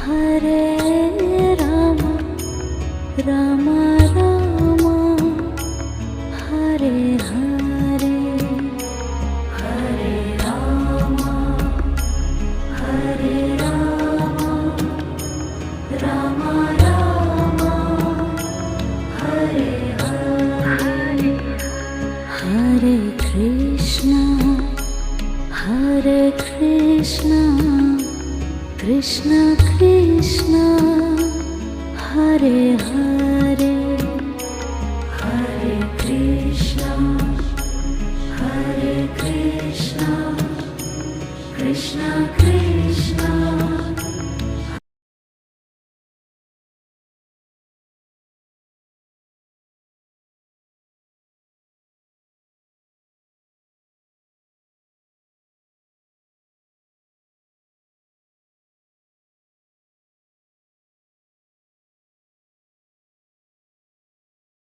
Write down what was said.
Hare Rama Rama Rama Hare Hare Hare Rama Hare Rama Rama Rama Hare Hare Hare Krishna Krishna Krishna Hare Hare Hare Krishna Krishna Krishna